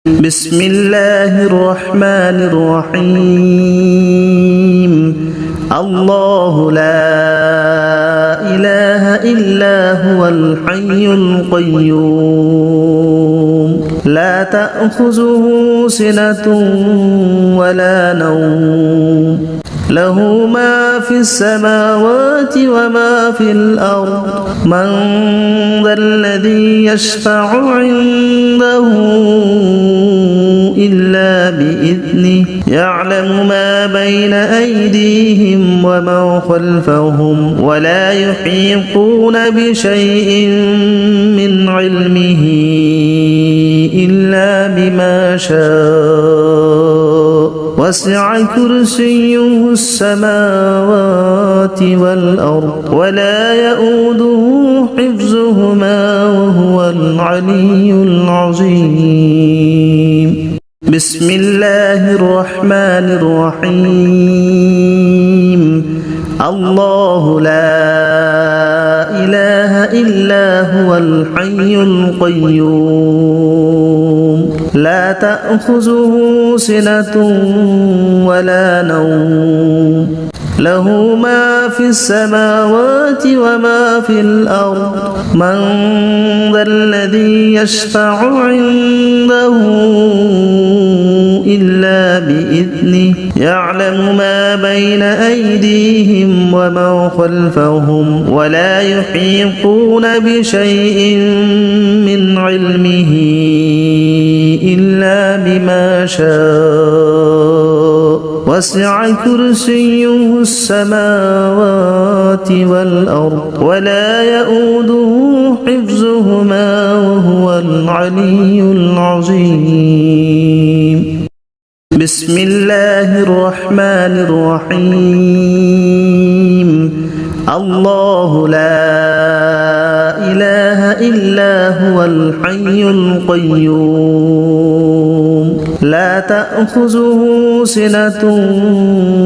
بسم الله الرحمن الرحيم الله لا إله إلا هو الحي القيوم لا تأخذه سنة ولا نوم له ما في السماوات وما في الأرض من ذا الذي يشفع عنده إلا بإذنه يعلم ما بين أيديهم وما خلفهم ولا يحيطون بشيء من علمه إلا بما شاء وسع كرسيه السماوات والأرض ولا يؤوده حفظهما وهو العلي العظيم بسم الله الرحمن الرحيم الله لا إله إلا هو الحي القيوم لا تأخذه سنة ولا نوم له ما في السماوات وما في الأرض من ذا الذي يشفع عنده إلا بإذنه يعلم ما بين أيديهم وما خلفهم ولا يحيطون بشيء من علمه إلا بما شاء وسع كرسيه السماوات والأرض ولا يؤوده حفظهما وهو العلي العظيم بسم الله الرحمن الرحيم الله لا إله إلا هو الحي القيوم لا تأخذه سنة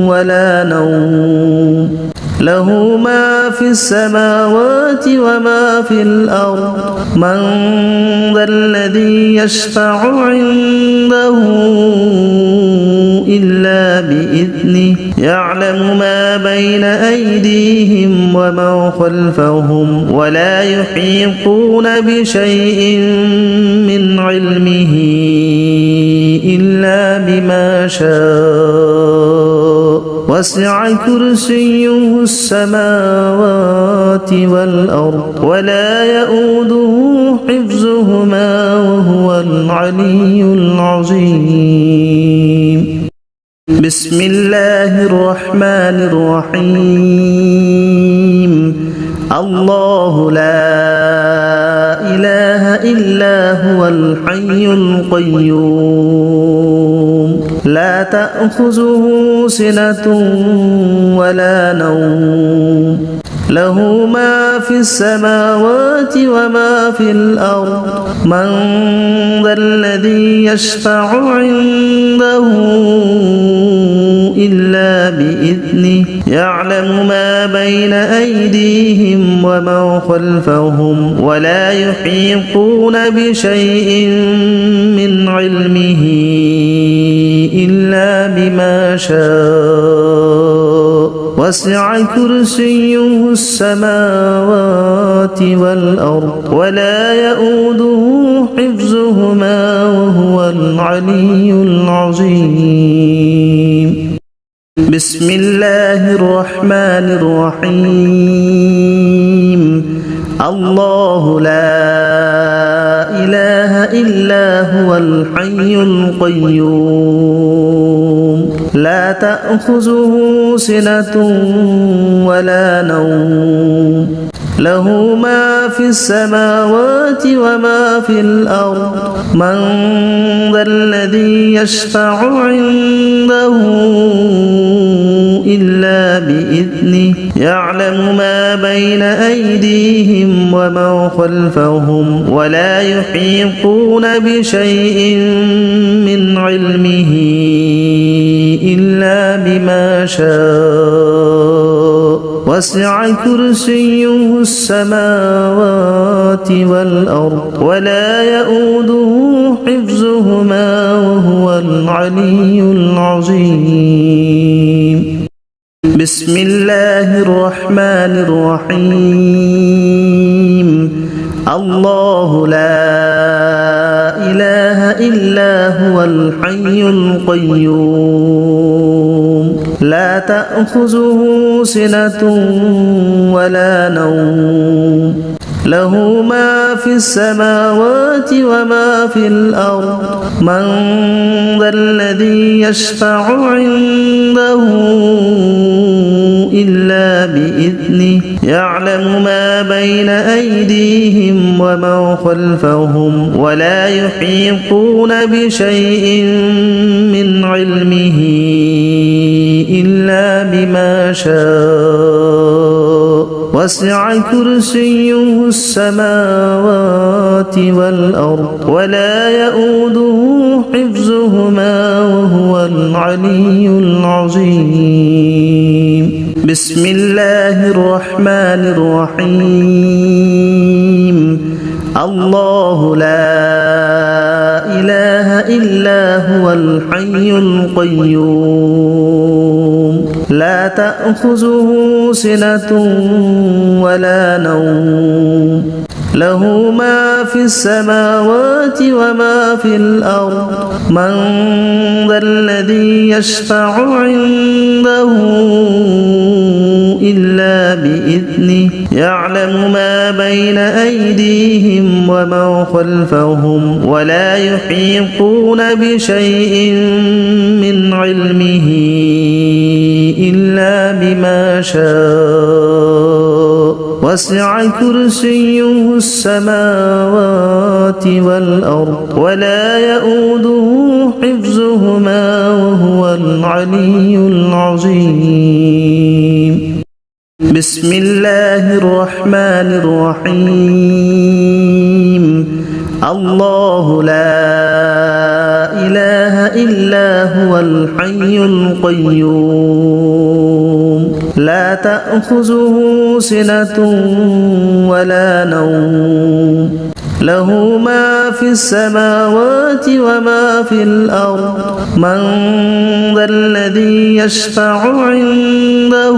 ولا نوم له ما في السماوات وما في الأرض من ذا الذي يشفع عنده إلا بإذنه يعلم ما بين أيديهم وما خلفهم ولا يحيطون بشيء من علمه إلا بما شاء وسع كرسيه السماوات والأرض ولا يؤوده حفظهما وهو العلي العظيم بسم الله الرحمن الرحيم الله لا إله إلا هو الحي القيوم لا تأخذه سنة ولا نوم له ما في السماوات وما في الأرض من ذا الذي يشفع عنده إلا بإذنه يعلم ما بين أيديهم وما خلفهم ولا يحيطون بشيء من علمه إلا بما شاء وسع كرسيه السماوات والأرض ولا يؤوده حفظهما وهو العلي العظيم بسم الله الرحمن الرحيم الله لا إله إلا هو الحي القيوم لا تأخذه سنة ولا نوم له ما في السماوات وما في الأرض من ذا الذي يشفع عنده إلا بإذنه يعلم ما بين أيديهم وما خلفهم ولا يحيطون بشيء من علمه إلا بما شاء وسع كرسيه السماوات والأرض ولا يؤوده حفظهما العلي العظيم بسم الله الرحمن الرحيم الله لا إله إلا هو الحي القيوم لا تأخذه سنة ولا نوم له ما في السماوات وما في الأرض من ذا الذي يشفع عنده إلا بإذنه يعلم ما بين أيديهم وما خلفهم ولا يحيطون بشيء من علمه إلا بما شاء وسع كرسيه السماوات والأرض ولا يؤوده حفظهما وهو العلي العظيم بسم الله الرحمن الرحيم الله لا إله إلا هو الحي القيوم لا تأخذه سنة ولا نوم له ما في السماوات وما في الأرض من ذا الذي يشفع عنده إلا بإذنه يعلم ما بين أيديهم وما خلفهم ولا يحيطون بشيء من علمه إلا بما شاء وسع كرسيه السماوات والأرض ولا يؤوده حفظهما وهو العلي العظيم بسم الله الرحمن الرحيم الله لا إله إلا هو الحي القيوم لا تأخذه سنة ولا نوم له ما في السماوات وما في الأرض من ذا الذي يشفع عنده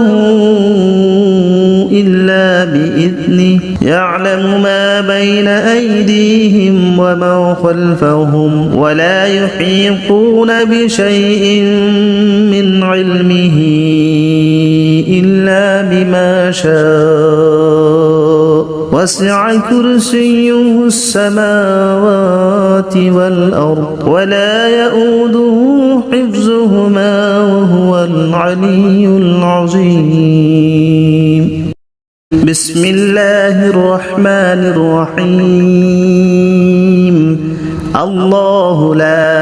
إلا بإذنه يعلم ما بين أيديهم وما خلفهم ولا يحيطون بشيء من علمه إلا بما شاء وسع كرسيه السماوات والأرض ولا يؤوده حفظهما وهو العلي العظيم بسم الله الرحمن الرحيم الله لا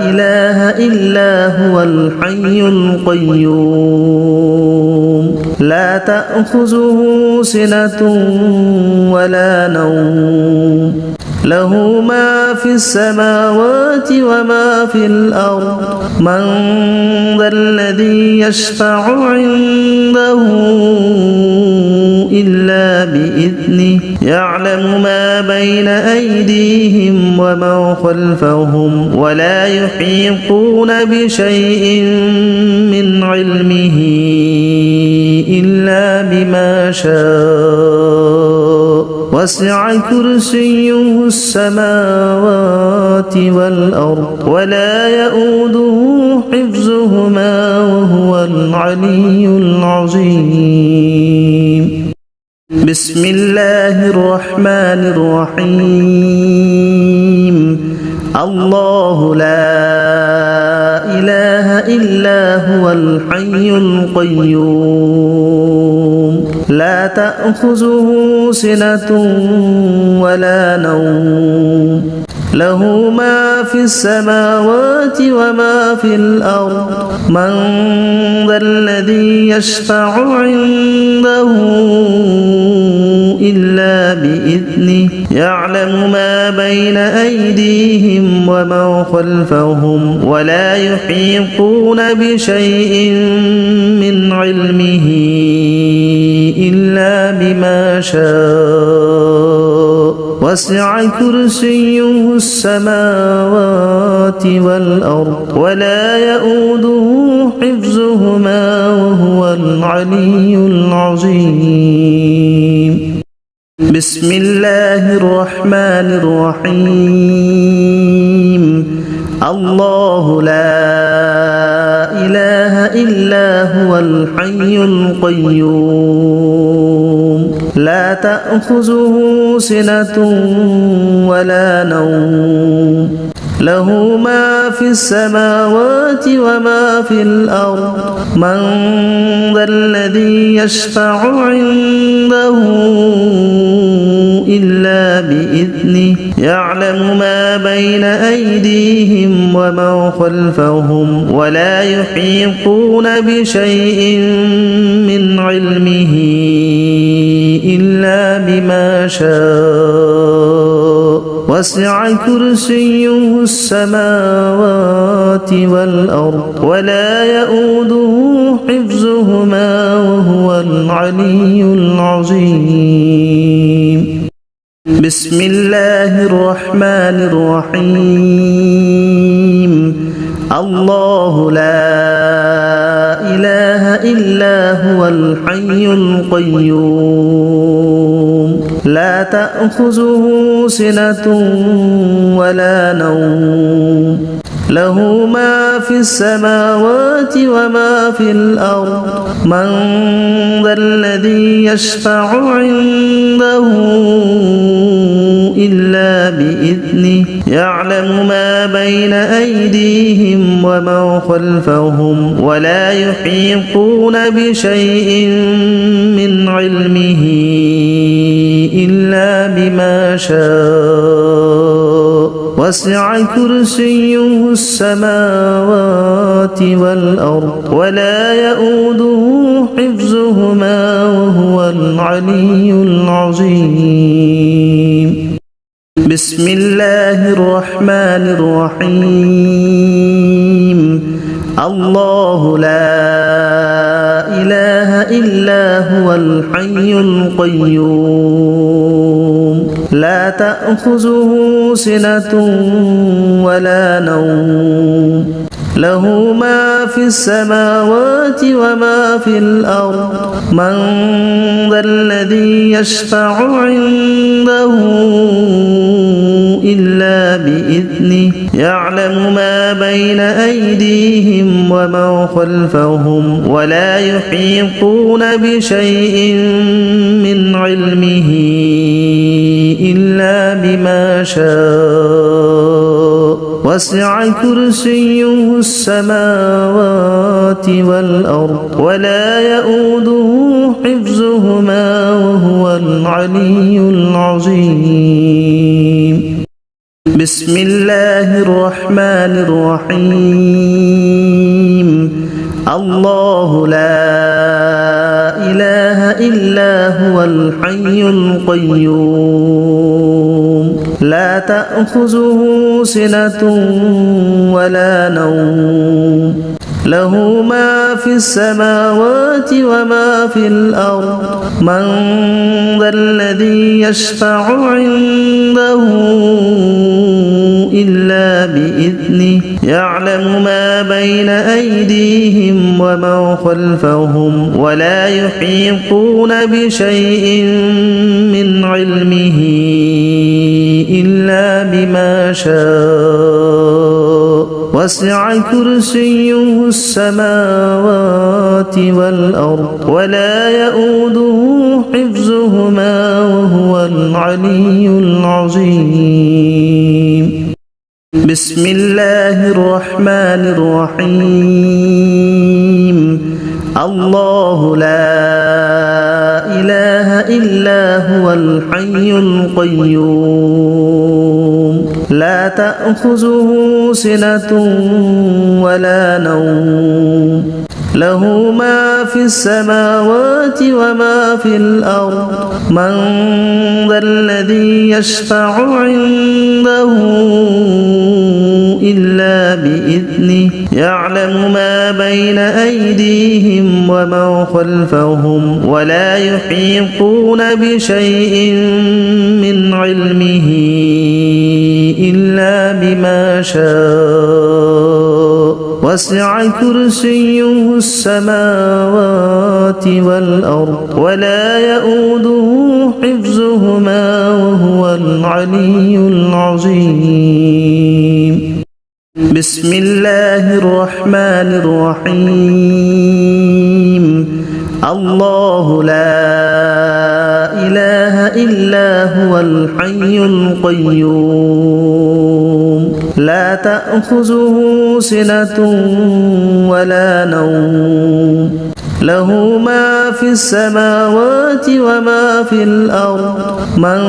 إله إلا هو الحي القيوم لا تأخذه سنة ولا نوم له ما في السماوات وما في الأرض من ذا الذي يشفع عنده إلا بإذنه يعلم ما بين أيديهم وما خلفهم ولا يحيطون بشيء من علمه إلا بما شاء وسع كرسيه السماوات والأرض ولا يؤوده حفظهما وهو العلي العظيم بسم الله الرحمن الرحيم الله لا إله إلا هو الحي القيوم لا تأخذه سنة ولا نوم له ما في السماوات وما في الأرض من ذا الذي يشفع عنده إلا بإذنه يعلم ما بين أيديهم وما خلفهم ولا يحيطون بشيء من علمه إلا بما شاء وسع كرسيه السماوات والأرض ولا يؤوده حفظهما وهو العلي العظيم. بسم الله الرحمن الرحيم. الله لا إله إلا هو الحي القيوم لا تأخذه سنة ولا نوم له ما في السماوات وما في الأرض من ذا الذي يشفع عنده إلا بإذنه يعلم ما بين أيديهم وما خلفهم ولا يحيطون بشيء من علمه إلا بما شاء وسع كرسيه السماوات والأرض ولا يؤوده حفظهما وهو العلي العظيم. بسم الله الرحمن الرحيم. الله لا إله إلا هو الحي القيوم لا تأخذه سنة ولا نوم له ما في السماوات وما في الأرض من ذا الذي يشفع عنده إلا بإذنه يعلم ما بين أيديهم وما خلفهم ولا يحيطون بشيء من علمه إلا بما شاء وسع كرسيه السماوات والأرض ولا يؤوده حفظهما وهو العلي العظيم. بسم الله الرحمن الرحيم. الله لا إله إلا هو الحي القيوم لا تأخذه سنة ولا نوم له ما في السماوات وما في الأرض من ذا الذي يشفع عنده إلا بإذنه يعلم ما بين أيديهم وما خلفهم ولا يحيطون بشيء من علمه إلا بما شاء وسع كرسيه السماوات والأرض ولا يؤوده حفظهما وهو العلي العظيم. بسم الله الرحمن الرحيم. الله لا إله إلا هو الحي القيوم لا تأخذه سنة ولا نوم له ما في السماوات وما في الأرض من ذا الذي يشفع عنده إلا بإذنه يعلم ما بين أيديهم وما خلفهم ولا يحيطون بشيء من علمه إلا بما شاء وسع كرسيه السماوات والأرض ولا يؤوده حفظهما وهو العلي العظيم. بسم الله الرحمن الرحيم. الله لا إله إلا هو الحي القيوم لا تأخذه سنة ولا نوم له ما في السماوات وما في الأرض من ذا الذي يشفع عنده إلا بإذنه يعلم ما بين أيديهم وما خلفهم ولا يحيطون بشيء من علمه إلا بما شاء وسع كرسيه السماوات والأرض ولا يؤوده حفظهما وهو العلي العظيم بسم الله الرحمن الرحيم الله لا إله إلا هو الحي القيوم لا تأخذه سنة ولا نوم له ما في السماوات وما في الأرض من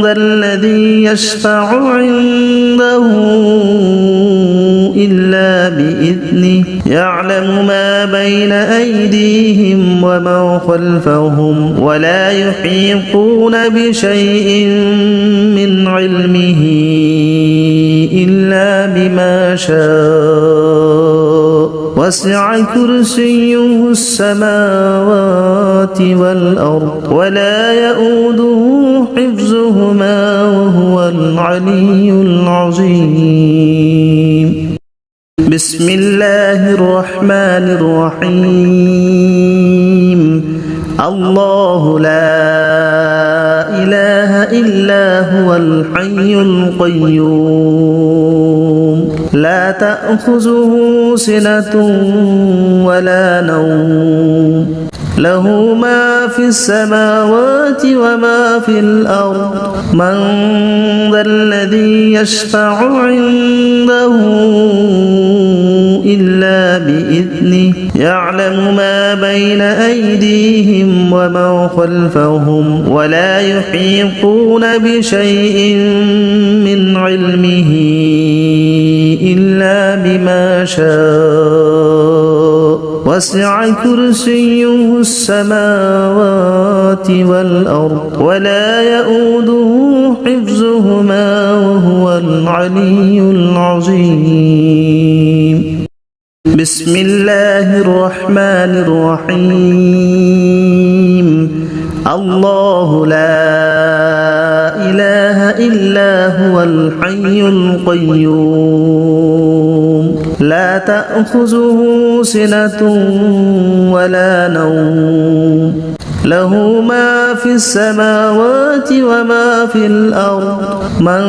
ذا الذي يشفع عنده إلا بإذنه يعلم ما بين أيديهم وما خلفهم ولا يحيطون بشيء من علمه إلا بما شاء وسع كرسيه السماوات والأرض ولا يؤوده حفظهما وهو العلي العظيم بسم الله الرحمن الرحيم الله لا إله إلا هو الحي القيوم لا تأخذه سنة ولا نوم له ما في السماوات وما في الأرض من ذا الذي يشفع عنده إلا بإذنه يعلم ما بين أيديهم وما خلفهم ولا يحيطون بشيء من علمه إلا بما شاء وسع كرسيه السماوات والأرض ولا يؤوده حفظهما وهو العلي العظيم بسم الله الرحمن الرحيم الله لا إله إلا هو الحي القيوم لا تأخذه سنة ولا نوم له ما في السماوات وما في الأرض من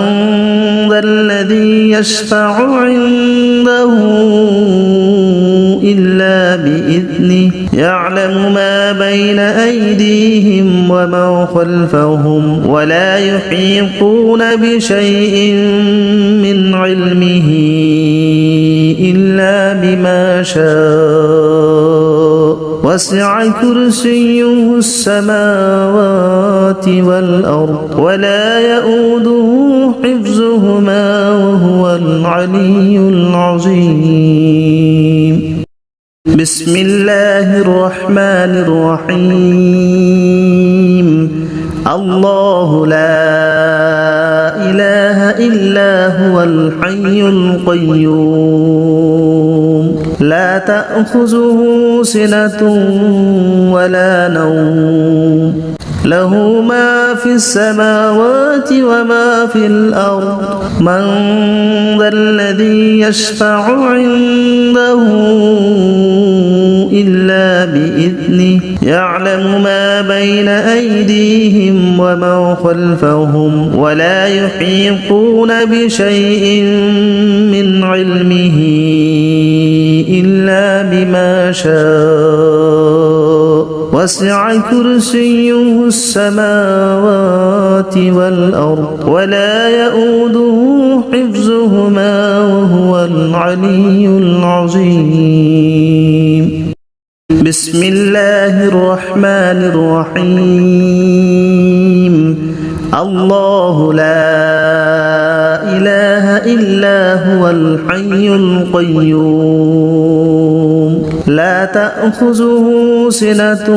ذا الذي يشفع عنده إلا بإذنه يعلم ما بين أيديهم وما خلفهم ولا يحيطون بشيء من علمه إلا بما شاء وسع كرسيه السماوات والأرض ولا يؤوده حفظهما وهو العلي العظيم بسم الله الرحمن الرحيم الله لا إله إلا هو الحي القيوم لا تأخذه سنة ولا نوم له ما في السماوات وما في الأرض من ذا الذي يشفع عنده إلا بإذنه يعلم ما بين أيديهم وما خلفهم ولا يحيطون بشيء من علمه إلا بما شاء وسع كرسيه السماوات والأرض ولا يؤوده حفظهما وهو العلي العظيم بسم الله الرحمن الرحيم الله لا إله إلا هو الحي القيوم لا تأخذه سنة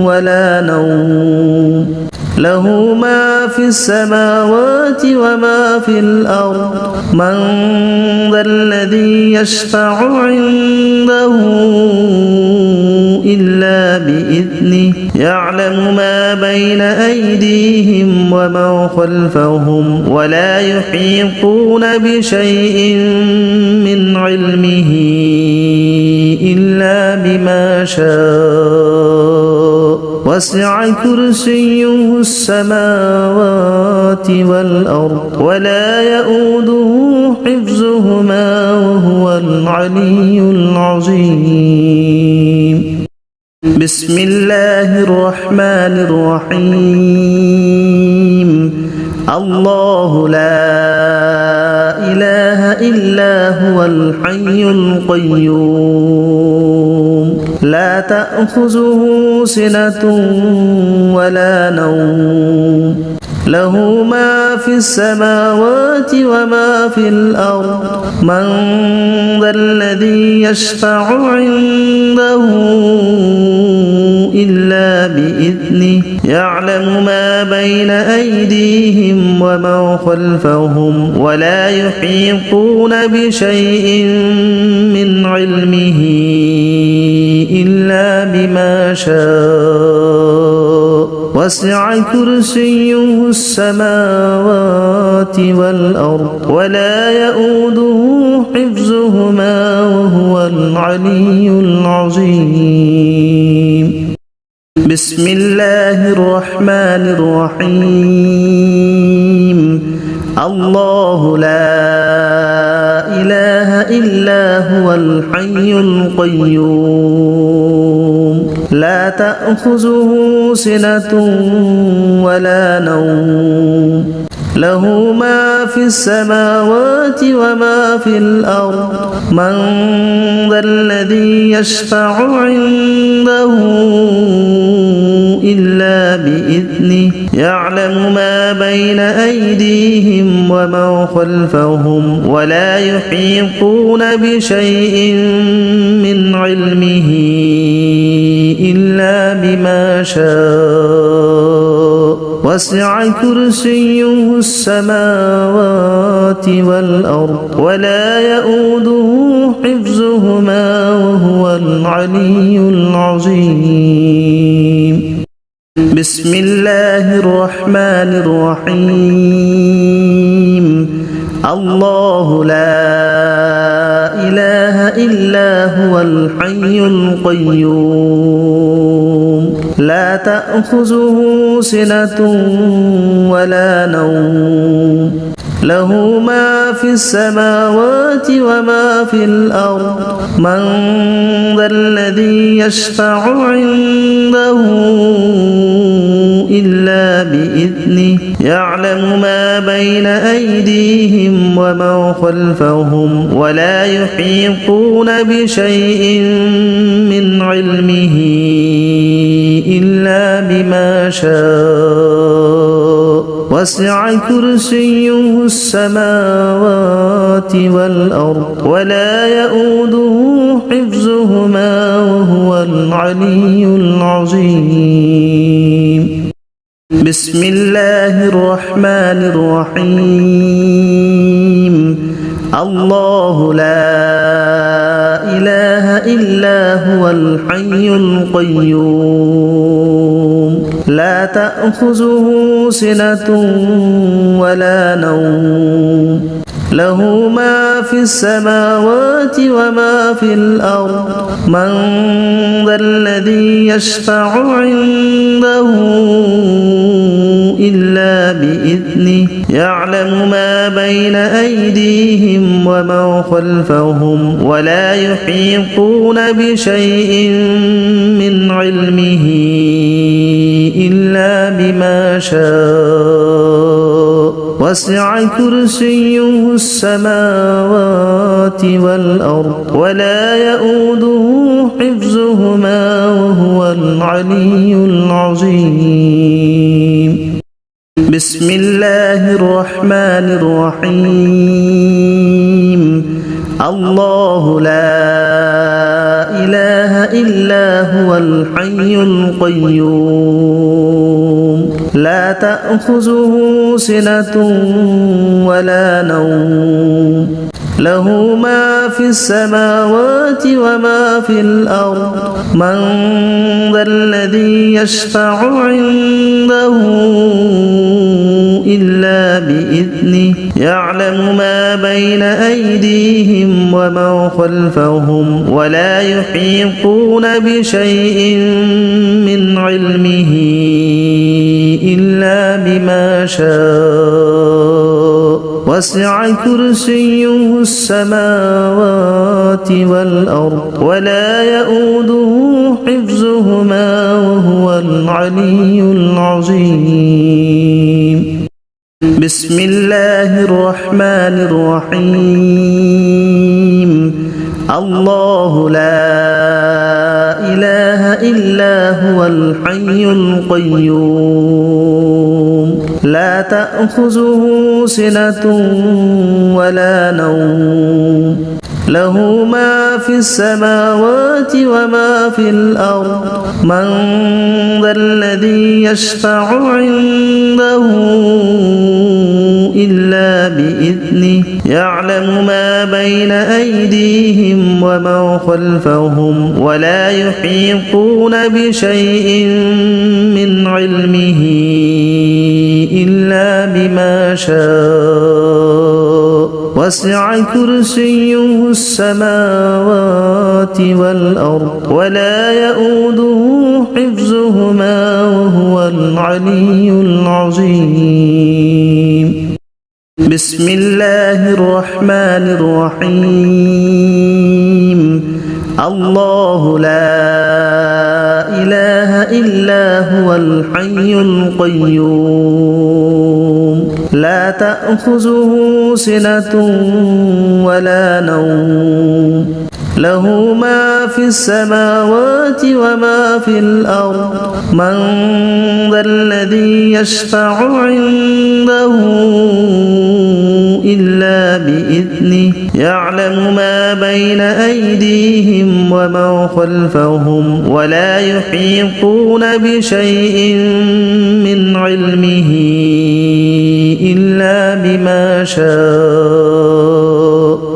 ولا نوم له ما في السماوات وما في الأرض من ذا الذي يشفع عنده إلا بإذنه يعلم ما بين أيديهم وما خلفهم ولا يحيطون بشيء من علمه إلا بما شاء وسع كرسيه السماوات والأرض ولا يؤوده حفظهما وهو العلي العظيم. بسم الله الرحمن الرحيم. الله لا إله إلا هو الحي القيوم لا تأخذه سنة ولا نوم له ما في السماوات وما في الأرض من ذا الذي يشفع عنده إلا بإذنه يعلم ما بين أيديهم وما خلفهم ولا يحيطون بشيء من علمه إلا بما شاء وسع كرسيه السماوات والأرض ولا يؤوده حفظهما وهو العلي العظيم. بسم الله الرحمن الرحيم. الله لا إله إلا هو الحي القيوم لا تأخذه سنة ولا نوم له ما في السماوات وما في الأرض من ذا الذي يشفع عنده إلا بإذنه يعلم ما بين أيديهم وما خلفهم ولا يحيطون بشيء من علمه إلا بما شاء وسع كرسيه السماوات والأرض ولا يؤوده حفظهما وهو العلي العظيم. بسم الله الرحمن الرحيم. الله لا إله إلا هو الحي القيوم لا تأخذه سنة ولا نوم له ما في السماوات وما في الأرض من ذا الذي يشفع عنده إلا بإذنه يعلم ما بين أيديهم وما خلفهم ولا يحيطون بشيء من علمه إلا بما شاء وسع كرسيه السماوات والأرض ولا يؤوده حفظهما وهو العلي العظيم. بسم الله الرحمن الرحيم. الله لا إله إلا هو الحي القيوم لا تأخذه سنة ولا نوم له ما في السماوات وما في الأرض من ذا الذي يشفع عنده إلا بإذنه يعلم ما بين أيديهم وما خلفهم ولا يحيطون بشيء من علمه إلا بما شاء وسع كرسيه السماوات والأرض ولا يؤوده حفظهما وهو العلي العظيم. بسم الله الرحمن الرحيم. الله لا إله إلا هو الحي القيوم لا تأخذه سنة ولا نوم له ما في السماوات وما في الأرض من ذا الذي يشفع عنده إلا بإذنه يعلم ما بين أيديهم وما خلفهم ولا يحيطون بشيء من علمه إلا بما شاء وسع كرسيه السماوات والأرض ولا يؤوده حفظهما وهو العلي العظيم بسم الله الرحمن الرحيم الله لا إله إلا هو الحي القيوم لا تأخذه سنة ولا نوم له ما في السماوات وما في الأرض من ذا الذي يشفع عنده إلا بإذنه يعلم ما بين أيديهم وما خلفهم ولا يحيطون بشيء من علمه إلا بما شاء وسع كرسيه السماوات والأرض ولا يؤوده حفظهما وهو العلي العظيم بسم الله الرحمن الرحيم الله لا إله إلا هو الحي القيوم لا تأخذه سنة ولا نوم له ما في السماوات وما في الأرض من ذا الذي يشفع عنده إلا بإذنه يعلم ما بين أيديهم وما خلفهم ولا يحيطون بشيء من علمه إلا بما شاء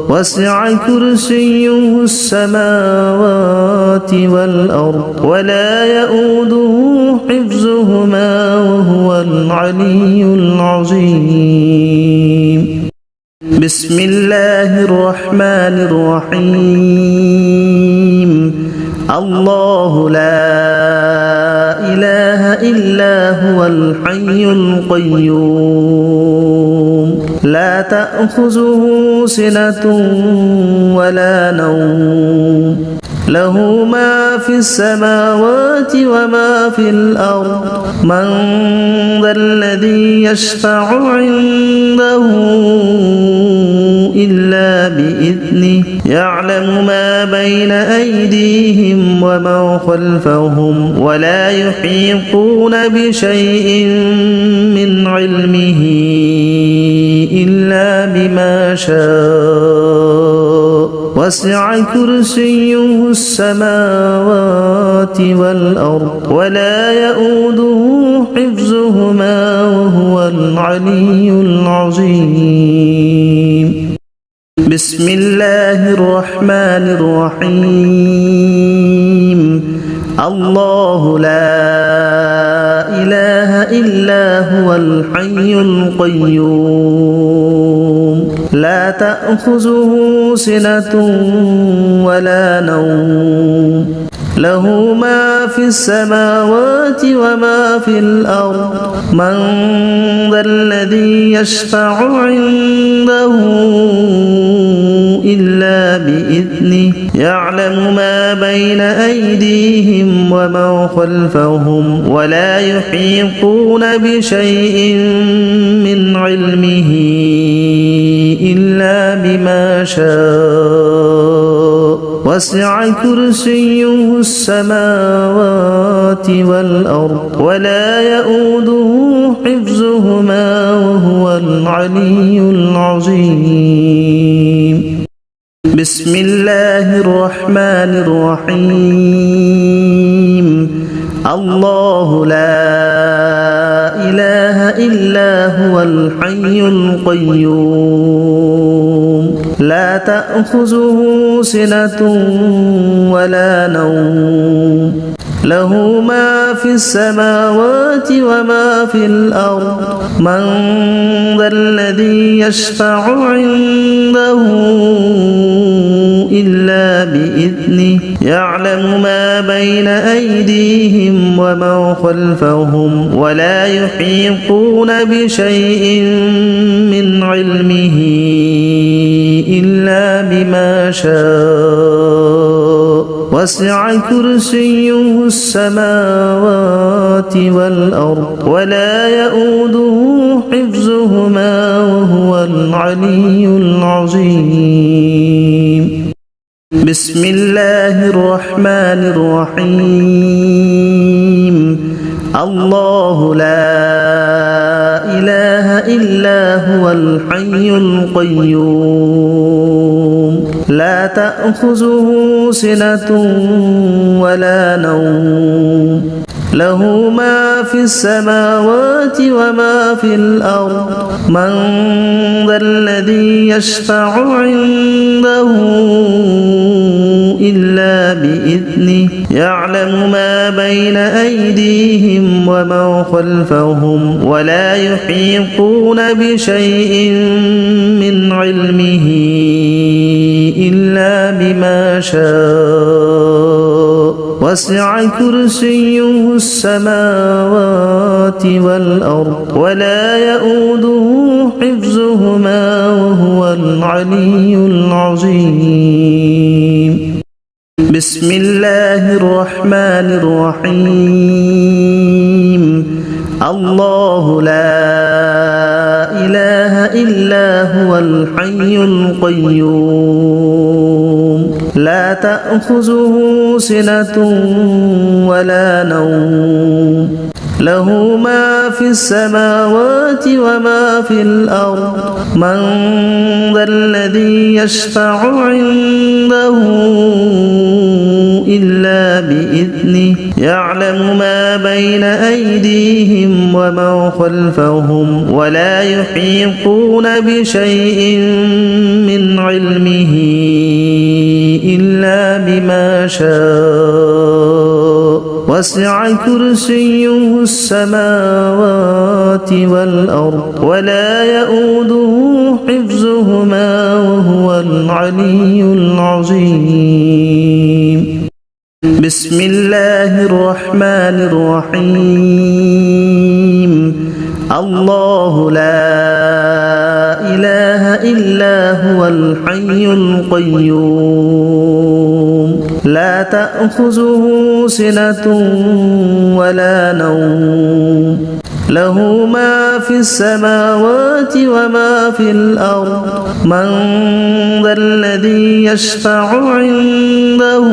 وسع كرسيه السماوات والأرض ولا يؤوده حفظهما وهو العلي العظيم بسم الله الرحمن الرحيم الله لا إله إلا هو الحي القيوم لا تأخذه سنة ولا نوم له ما في السماوات وما في الأرض من ذا الذي يشفع عنده إلا بإذنه يعلم ما بين أيديهم وما خلفهم ولا يحيطون بشيء من علمه إلا بما شاء وسع كرسيه السماوات والأرض ولا يؤوده حفظهما وهو العلي العظيم بسم الله الرحمن الرحيم الله لا إله إلا هو الحي القيوم لا تأخذه سنة ولا نوم له ما في السماوات وما في الأرض من ذا الذي يشفع عنده إلا بإذنه يعلم ما بين أيديهم وما خلفهم ولا يحيطون بشيء من علمه إلا بما شاء وسع كرسيه السماوات والأرض ولا يؤوده حفظهما وهو العلي العظيم بسم الله الرحمن الرحيم الله لا إله إلا هو الحي القيوم لا تأخذه سنة ولا نوم له ما في السماوات وما في الأرض من ذا الذي يشفع عنده إلا بإذنه يعلم ما بين أيديهم وما خلفهم ولا يحيطون بشيء من علمه إلا بما شاء وسع كرسيه السماوات والأرض ولا يؤوده حفظهما وهو العلي العظيم بسم الله الرحمن الرحيم الله لا إله إلا هو الحي القيوم لا تأخذه سنة ولا نوم له ما في السماوات وما في الأرض من ذا الذي يشفع عنده إلا بإذنه يعلم ما بين أيديهم وما خلفهم ولا يحيطون بشيء من علمه إلا بما شاء وسع كرسيه السماوات والأرض ولا يؤوده حفظهما وهو العلي العظيم بسم الله الرحمن الرحيم الله لا إله إلا هو الحي القيوم لا تأخذه سنة ولا نوم له ما في السماوات وما في الأرض من ذا الذي يشفع عنده إلا بإذنه يعلم ما بين أيديهم وما خلفهم ولا يحيطون بشيء من علمه إلا بما شاء وسع كرسيه السماوات والأرض ولا يؤوده حفظهما وهو العلي العظيم بسم الله الرحمن الرحيم الله لا إله إلا هو الحي القيوم لا تأخذه سنة ولا نوم له ما في السماوات وما في الأرض من ذا الذي يشفع عنده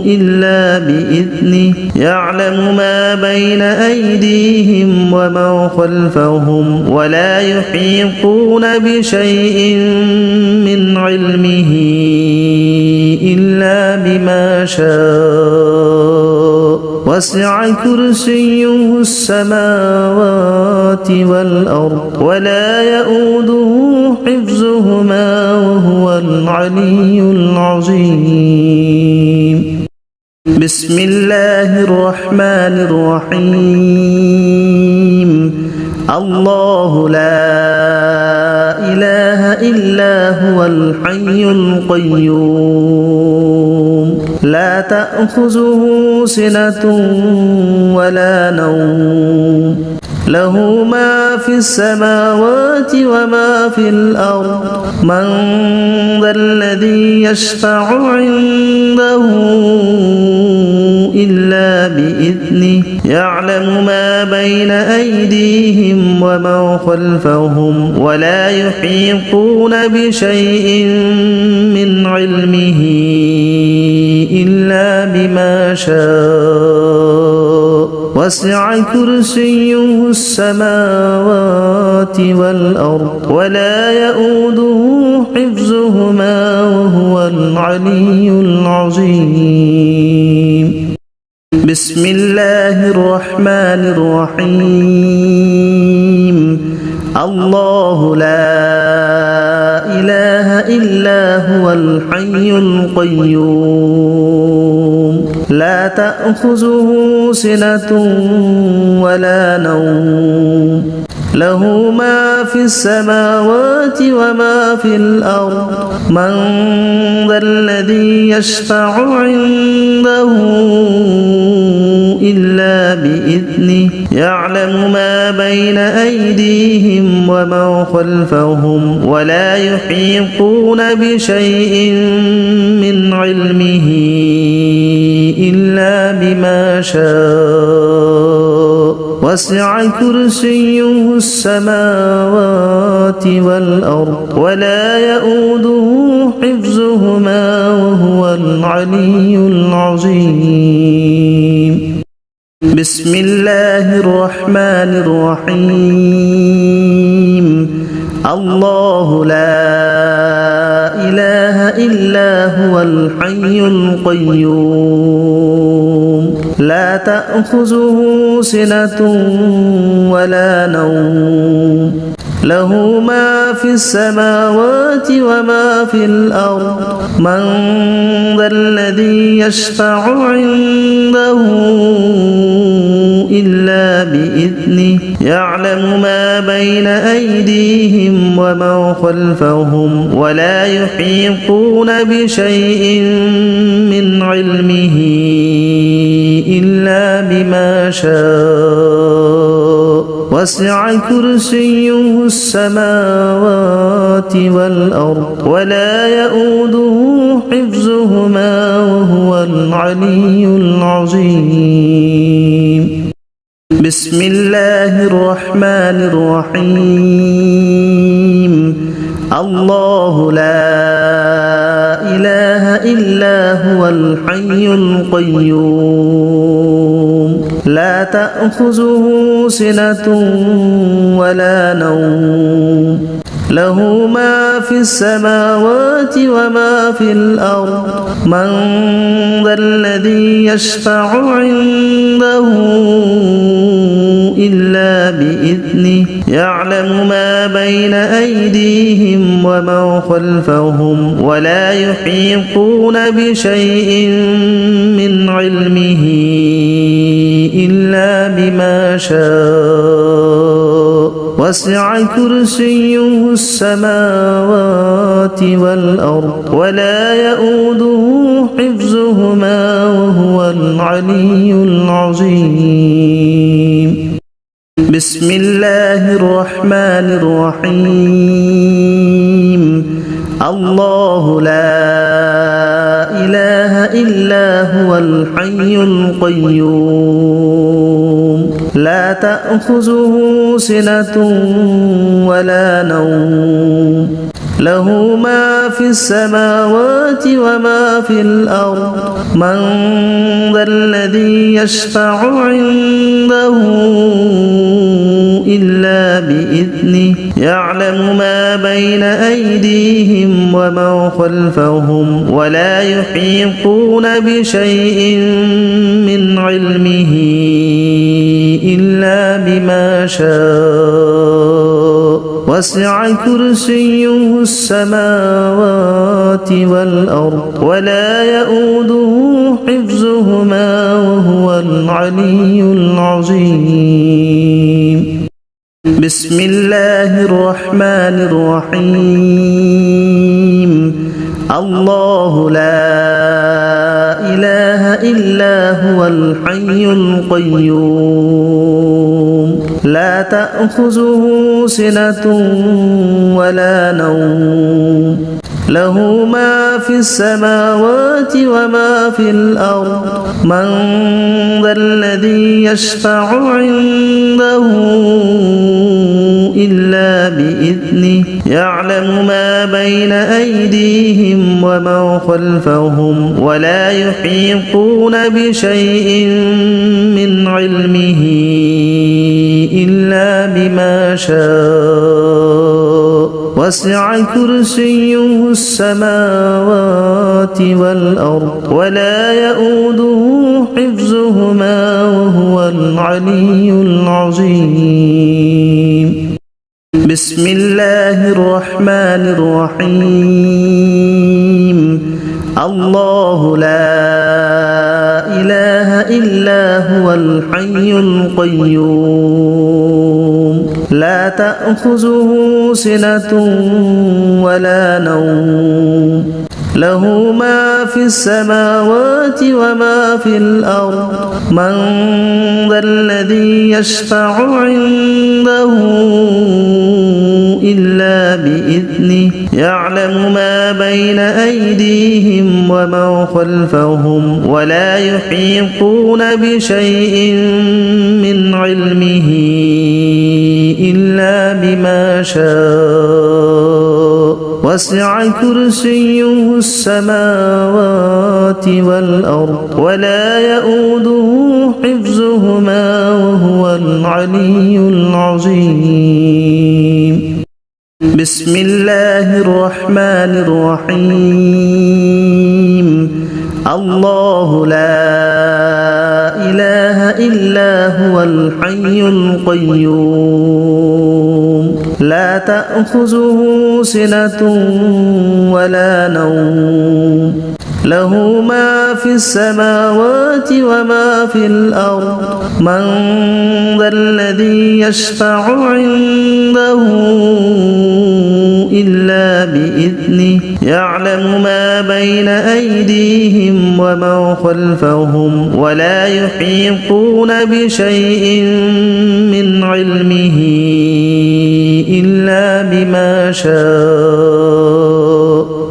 إلا بإذنه يعلم ما بين أيديهم وما خلفهم ولا يحيطون بشيء من علمه إلا بما شاء وسع كرسيه السماوات والأرض ولا يؤوده حفظهما وهو العلي العظيم بسم الله الرحمن الرحيم الله لا إله إلا هو الحي القيوم لا تأخذه سنة ولا نوم له ما في السماوات وما في الأرض من ذا الذي يشفع عنده إلا بإذنه يعلم ما بين أيديهم وما خلفهم ولا يحيطون بشيء من علمه إلا بما شاء وسع كرسيه السماوات والأرض ولا يؤوده حفظهما وهو العلي العظيم بسم الله الرحمن الرحيم الله لا إله إلا هو الحي القيوم لا تأخذه سنة ولا نوم له ما في السماوات وما في الأرض من ذا الذي يشفع عنده إلا بإذنه يعلم ما بين أيديهم وما خلفهم ولا يحيطون بشيء من علمه إلا بما شاء وسع كرسيه السماوات والأرض ولا يؤوده حفظهما وهو العلي العظيم بسم الله الرحمن الرحيم الله لا إله إلا هو الحي القيوم لا تأخذه سنة ولا نوم له ما في السماوات وما في الأرض من ذا الذي يشفع عنده إلا بإذنه يعلم ما بين أيديهم وما خلفهم ولا يحيطون بشيء من علمه إلا بما شاء وسع كرسيه السماوات والأرض ولا يؤوده حفظهما وهو العلي العظيم بسم الله الرحمن الرحيم الله لا إله إلا هو الحي القيوم لا تأخذه سنة ولا نوم له ما في السماوات وما في الأرض من ذا الذي يشفع عنده إلا بإذنه يعلم ما بين أيديهم وما خلفهم ولا يحيطون بشيء من علمه إلا بما شاء وسع كرسيه السماوات والأرض ولا يؤوده حفظهما وهو العلي العظيم بسم الله الرحمن الرحيم الله لا إله إلا هو الحي القيوم لا تأخذه سنة ولا نوم له ما في السماوات وما في الأرض من ذا الذي يشفع عنده إلا بإذنه يعلم ما بين أيديهم وما خلفهم ولا يحيطون بشيء من علمه إلا بما شاء وسع كرسيه السماوات والأرض ولا يؤوده حفظهما وهو العلي العظيم بسم الله الرحمن الرحيم الله لا إله إلا هو الحي القيوم لا تأخذه سنة ولا نوم له ما في السماوات وما في الأرض من ذا الذي يشفع عنده إلا بإذنه يعلم ما بين أيديهم وما خلفهم ولا يحيطون بشيء من علمه إلا بما شاء وسع كرسيه السماوات والأرض ولا يؤوده حفظهما وهو العلي العظيم بسم الله الرحمن الرحيم الله لا إله إلا هو الحي القيوم لا تأخذه سنة ولا نوم له ما في السماوات وما في الأرض من ذا الذي يشفع عنده إلا بإذنه يعلم ما بين أيديهم وما خلفهم ولا يحيطون بشيء من علمه إلا بما شاء وسع كرسيه السماوات والأرض ولا يؤوده حفظهما وهو العلي العظيم بسم الله الرحمن الرحيم الله لا إله إلا هو الحي القيوم لا تأخذه سنة ولا نوم له ما في السماوات وما في الأرض من ذا الذي يشفع عنده إلا بإذنه يعلم ما بين أيديهم وما خلفهم ولا يحيطون بشيء من علمه إلا بما شاء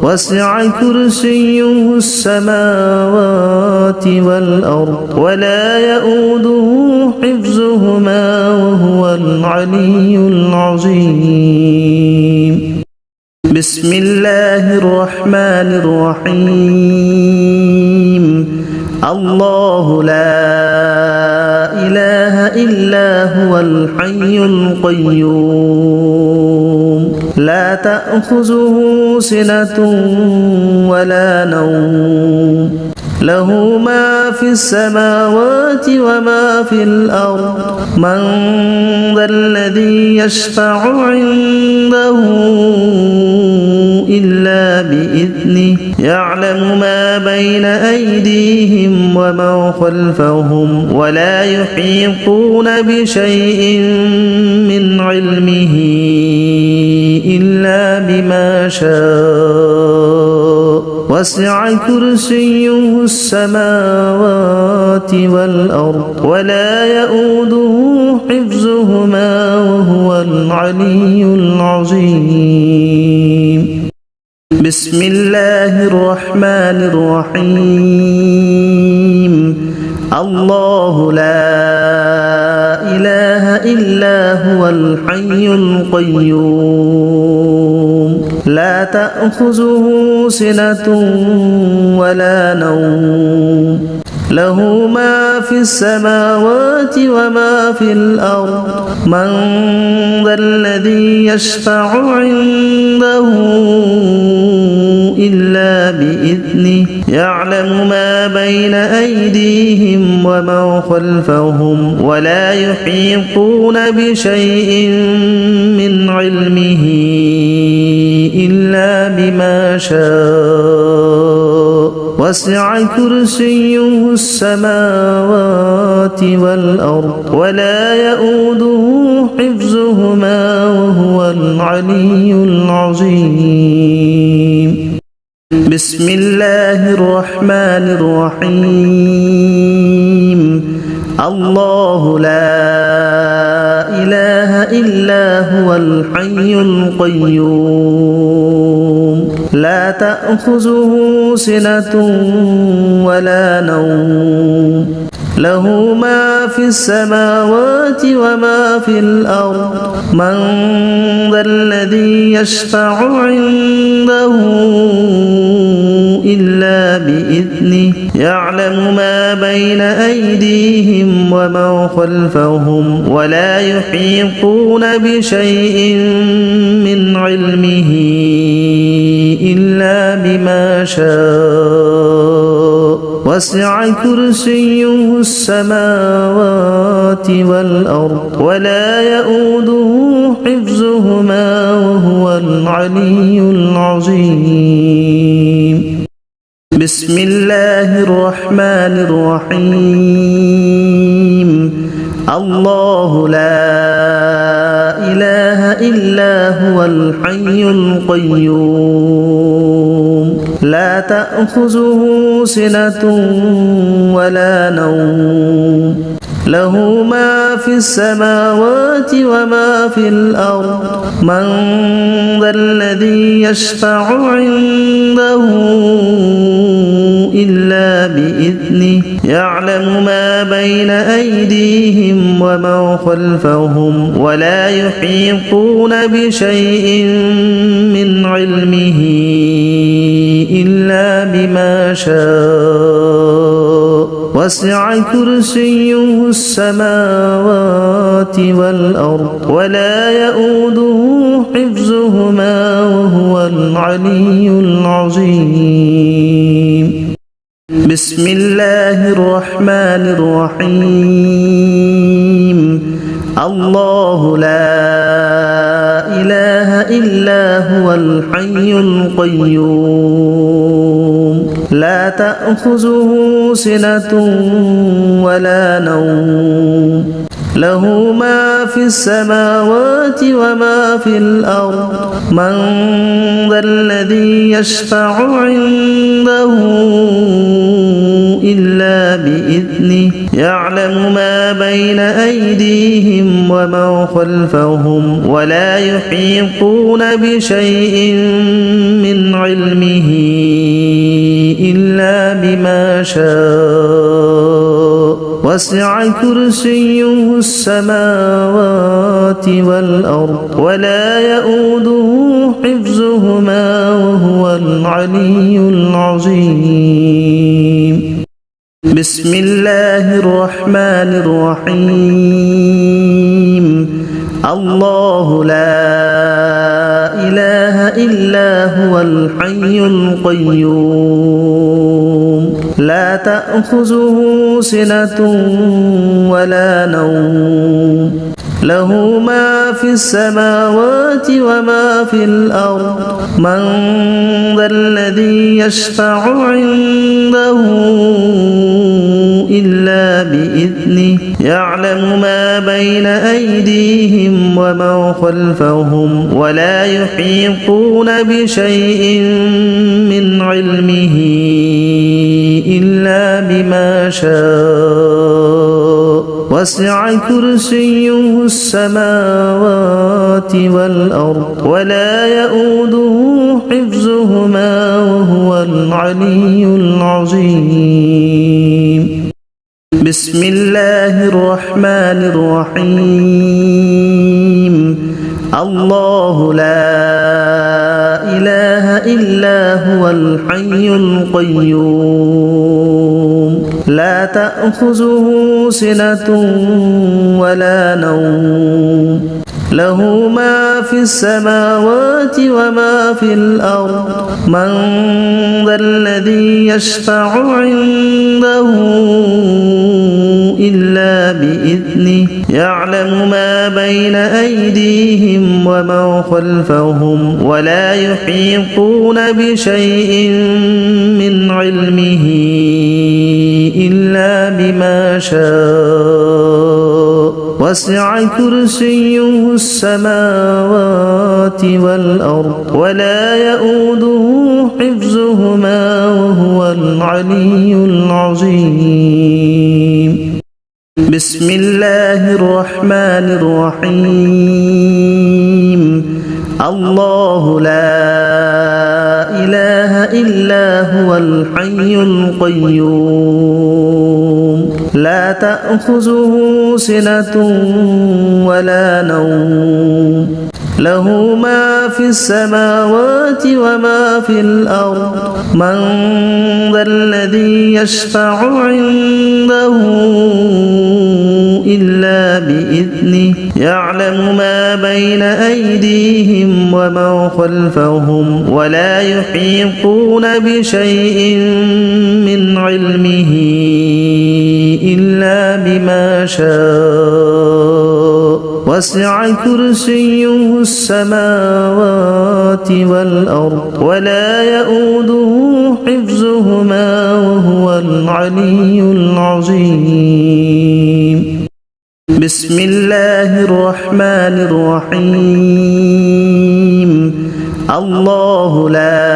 وسع كرسيه السماوات والأرض ولا يؤوده حفظهما وهو العلي العظيم بسم الله الرحمن الرحيم الله لا إله إلا هو الحي القيوم لا تأخذه سنة ولا نوم له ما في السماوات وما في الأرض من ذا الذي يشفع عنده إلا بإذنه يعلم ما بين أيديهم وما خلفهم ولا يحيطون بشيء من علمه إلا بما شاء وسع كرسيه السماوات والأرض ولا يؤوده حفظهما وهو العلي العظيم بسم الله الرحمن الرحيم الله لا إله إلا هو الحي القيوم لا تأخذه سنة ولا نوم له ما في السماوات وما في الأرض من ذا الذي يشفع عنده إلا بإذنه يعلم ما بين أيديهم وما خلفهم ولا يحيطون بشيء من علمه إلا بما شاء وسع كرسيه السماوات والأرض ولا يؤوده حفظهما وهو العلي العظيم بسم الله الرحمن الرحيم الله لا إله إلا هو الحي القيوم لا تأخذه سنة ولا نوم له ما في السماوات وما في الأرض من ذا الذي يشفع عنده إلا بإذنه يعلم ما بين أيديهم وما خلفهم ولا يحيطون بشيء من علمه إلا بما شاء وسع كرسيه السماوات والأرض ولا يؤوده حفظهما وهو العلي العظيم. بسم الله الرحمن الرحيم. الله لا إله إلا هو الحي القيوم لا تأخذه سنة ولا نوم له ما في السماوات وما في الأرض من ذا الذي يشفع عنده إلا بإذنه يعلم ما بين أيديهم وما خلفهم ولا يحيطون بشيء من علمه إلا بما شاء وسع كرسيه السماوات والأرض ولا يؤوده حفظهما وهو العلي العظيم. بسم الله الرحمن الرحيم. الله لا إله إلا هو الحي القيوم لا تأخذه سنة ولا نوم له ما في السماوات وما في الأرض من ذا الذي يشفع عنده إلا بإذنه يعلم ما بين أيديهم وما خلفهم ولا يحيطون بشيء من علمه إلا بما شاء وسع كرسيه السماوات والأرض ولا يؤوده حفظهما وهو العلي العظيم. بسم الله الرحمن الرحيم. الله لا إله إلا هو الحي القيوم لا تأخذه سنة ولا نوم له ما في السماوات وما في الأرض من ذا الذي يشفع عنده إلا بإذنه يعلم ما بين أيديهم وما خلفهم ولا يحيطون بشيء من علمه إلا بما شاء وسع كرسيه السماوات والأرض ولا يؤوده حفظهما وهو العلي العظيم. بسم الله الرحمن الرحيم. الله لا إله إلا هو الحي القيوم لا تأخذه سنة ولا نوم له ما في السماوات وما في الأرض من ذا الذي يشفع عنده إلا بإذنه يعلم ما بين أيديهم وما خلفهم ولا يحيطون بشيء من علمه إلا بما شاء وسع كرسيه السماوات والأرض ولا يؤوده حفظهما وهو العلي العظيم. بسم الله الرحمن الرحيم. الله لا إله إلا هو الحي القيوم لا تأخذه سنة ولا نوم له ما في السماوات وما في الأرض من ذا الذي يشفع عنده إلا بإذنه يعلم ما بين أيديهم وما خلفهم ولا يحيطون بشيء من علمه إلا بما شاء وسع كرسيه السماوات والأرض ولا يؤوده حفظهما وهو العلي العظيم. بسم الله الرحمن الرحيم. الله لا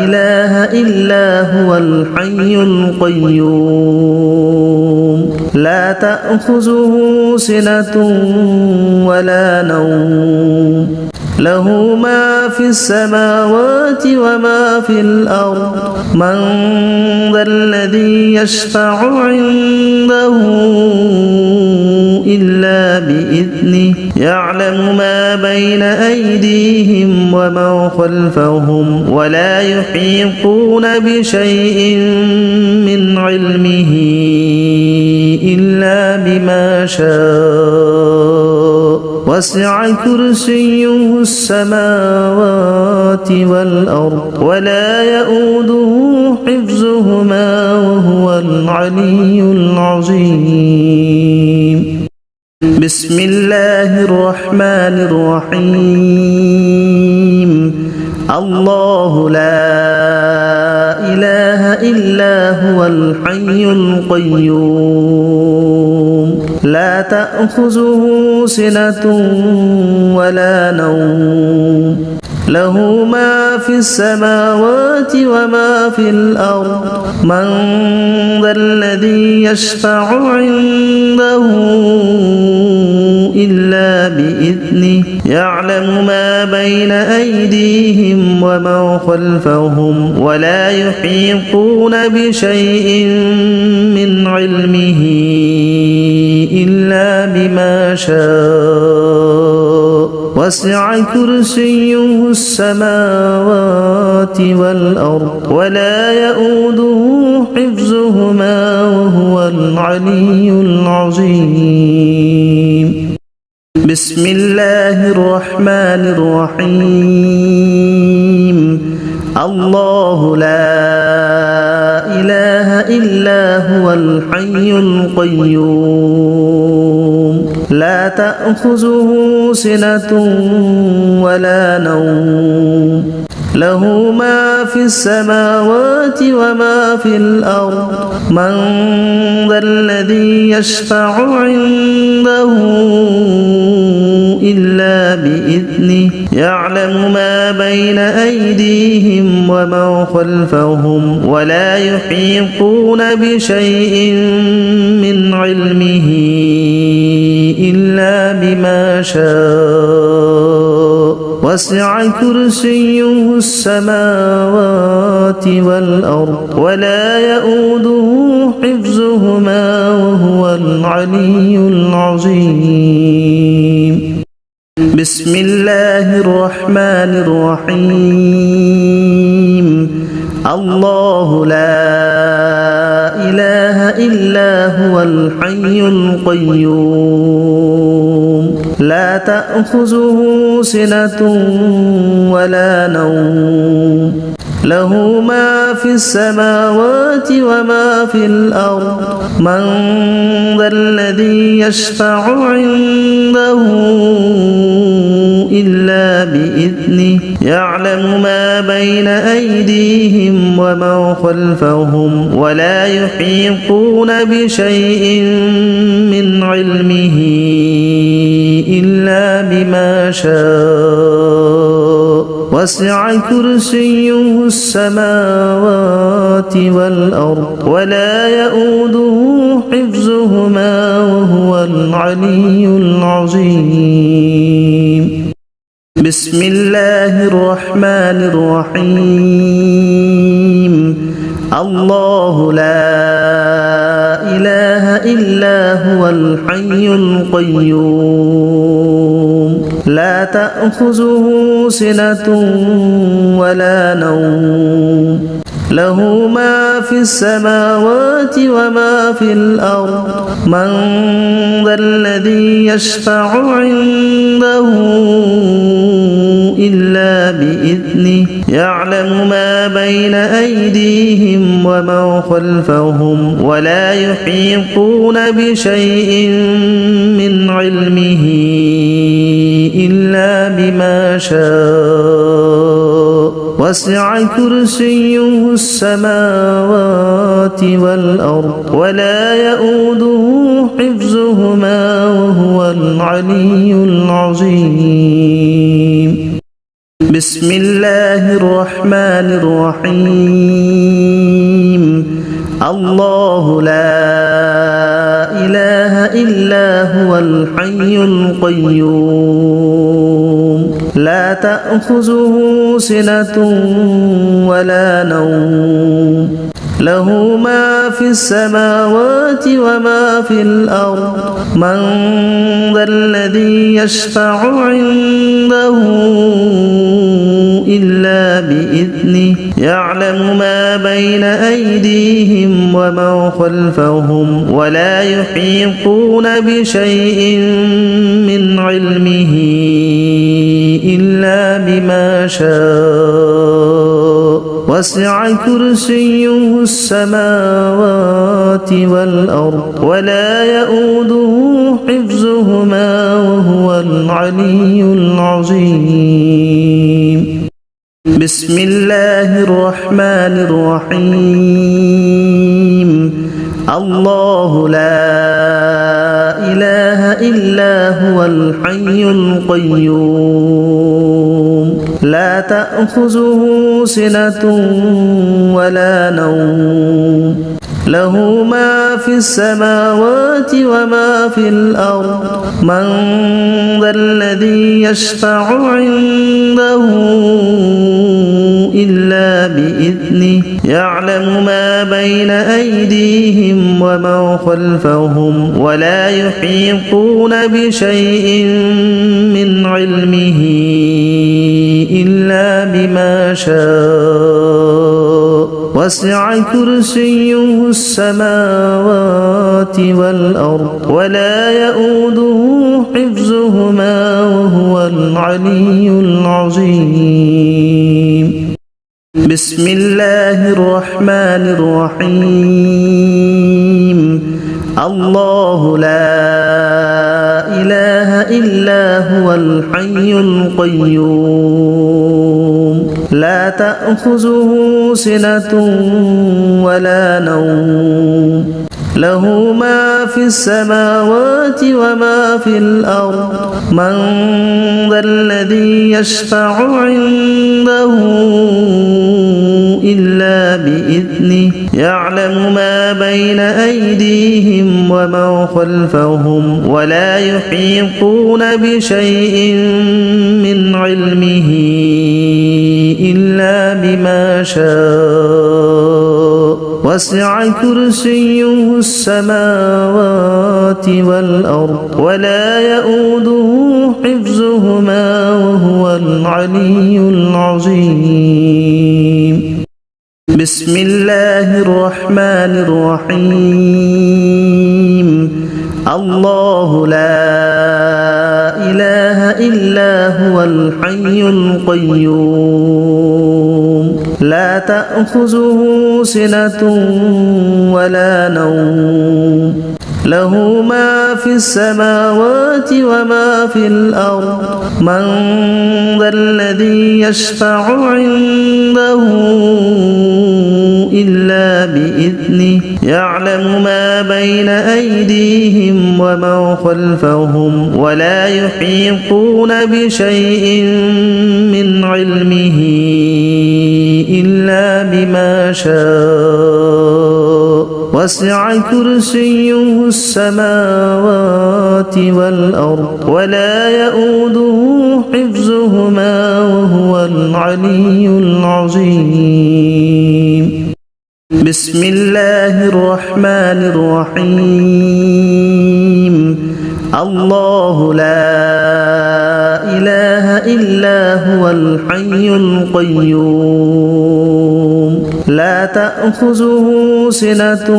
إله إلا هو الحي القيوم لا تأخذه سنة ولا نوم له ما في السماوات وما في الأرض من ذا الذي يشفع عنده إلا بإذنه يعلم ما بين أيديهم وما خلفهم ولا يحيطون بشيء من علمه إلا بما شاء وسع كرسيه السماوات والأرض ولا يؤوده حفظهما وهو العلي العظيم. بسم الله الرحمن الرحيم. الله لا إله إلا هو الحي القيوم لا تأخذه سنة ولا نوم له ما في السماوات وما في الأرض من ذا الذي يشفع عنده إلا بإذنه يعلم ما بين أيديهم وما خلفهم ولا يحيطون بشيء من علمه إلا بما شاء وسع كرسيه السماوات والأرض ولا يؤوده حفظهما وهو العلي العظيم. بسم الله الرحمن الرحيم. الله لا إله إلا هو الحي القيوم لا تأخذه سنة ولا نوم له ما في السماوات وما في الأرض من ذا الذي يشفع عنده إلا بإذنه يعلم ما بين أيديهم وما خلفهم ولا يحيطون بشيء من علمه إلا بما شاء وسع كرسيه السماوات والأرض ولا يؤوده حفظهما وهو العلي العظيم. بسم الله الرحمن الرحيم. الله لا إله إلا هو الحي القيوم لا تأخذه سنة ولا نوم له ما في السماوات وما في الأرض من ذا الذي يشفع عنده إلا بإذنه يعلم ما بين أيديهم وما خلفهم ولا يحيطون بشيء من علمه إلا بما شاء وسع كرسيه السماوات والأرض ولا يؤوده حفظهما وهو العلي العظيم. بسم الله الرحمن الرحيم. الله لا إله إلا هو الحي القيوم لا تأخذه سنة ولا نوم له ما في السماوات وما في الأرض من ذا الذي يشفع عنده إلا بإذنه يعلم ما بين أيديهم وما خلفهم ولا يحيطون بشيء من علمه إلا بما شاء وسع كرسيه السماوات والأرض ولا يؤوده حفظهما وهو العلي العظيم بسم الله الرحمن الرحيم الله لا إله إلا هو الحي القيوم لا تأخذه سنة ولا نوم له ما في السماوات وما في الأرض من ذا الذي يشفع عنده إلا بإذنه يعلم ما بين أيديهم وما خلفهم ولا يحيطون بشيء من علمه إلا بما شاء وسع كرسيه السماوات والأرض ولا يؤوده حفظهما وهو العلي العظيم بسم الله الرحمن الرحيم الله لا إله إلا هو الحي القيوم لا تأخذه سنة ولا نوم له ما في السماوات وما في الأرض من ذا الذي يشفع عنده إلا بإذنه يعلم ما بين أيديهم وما خلفهم ولا يحيطون بشيء من علمه إلا بما شاء وسع كرسيه السماوات والأرض ولا يؤوده حفظهما وهو العلي العظيم بسم الله الرحمن الرحيم الله لا إله إلا هو الحي القيوم لا تأخذه سنة ولا نوم له ما في السماوات وما في الأرض من ذا الذي يشفع عنده إلا بإذنه يعلم ما بين أيديهم وما خلفهم ولا يحيطون بشيء من علمه إلا بما شاء وسع كرسيه السماوات والأرض ولا يؤوده حفظهما وهو العلي العظيم بسم الله الرحمن الرحيم الله لا إله إلا هو الحي القيوم لا تأخذه سنة ولا نوم له ما في السماوات وما في الأرض من ذا الذي يشفع عنده إلا بإذنه يعلم ما بين أيديهم وما خلفهم ولا يحيطون بشيء من علمه إلا بما شاء وسع كرسيه السماوات والأرض ولا يؤوده حفظهما وهو العلي العظيم بسم الله الرحمن الرحيم الله لا إله إلا هو الحي القيوم لا تأخذه سنة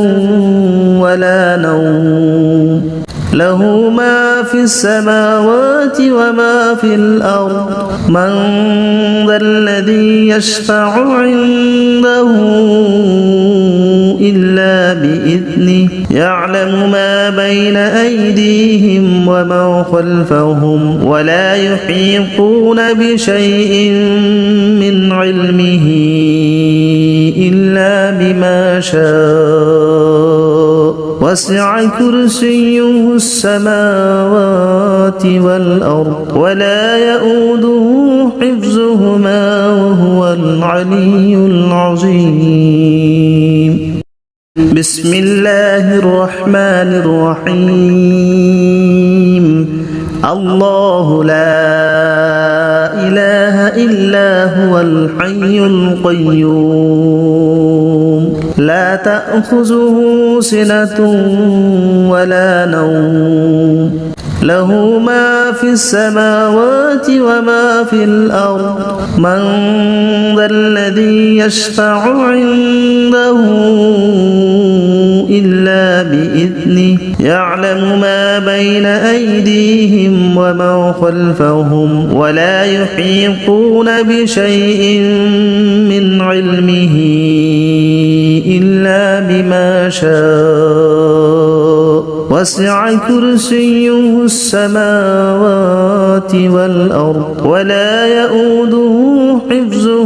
ولا نوم له ما في السماوات وما في الأرض من ذا الذي يشفع عنده إلا بإذنه يعلم ما بين أيديهم وما خلفهم ولا يحيطون بشيء من علمه إلا بما شاء وسع كرسيه السماوات والأرض ولا يؤوده حفظهما وهو العلي العظيم بسم الله الرحمن الرحيم الله لا إله إلا هو الحي القيوم لا تأخذه سنة ولا نوم له ما في السماوات وما في الأرض من ذا الذي يشفع عنده إلا بإذنه يعلم ما بين أيديهم وما خلفهم ولا يحيطون بشيء من علمه إلا بما شاء وسع كرسيه السماوات والأرض ولا يؤوده حفظهما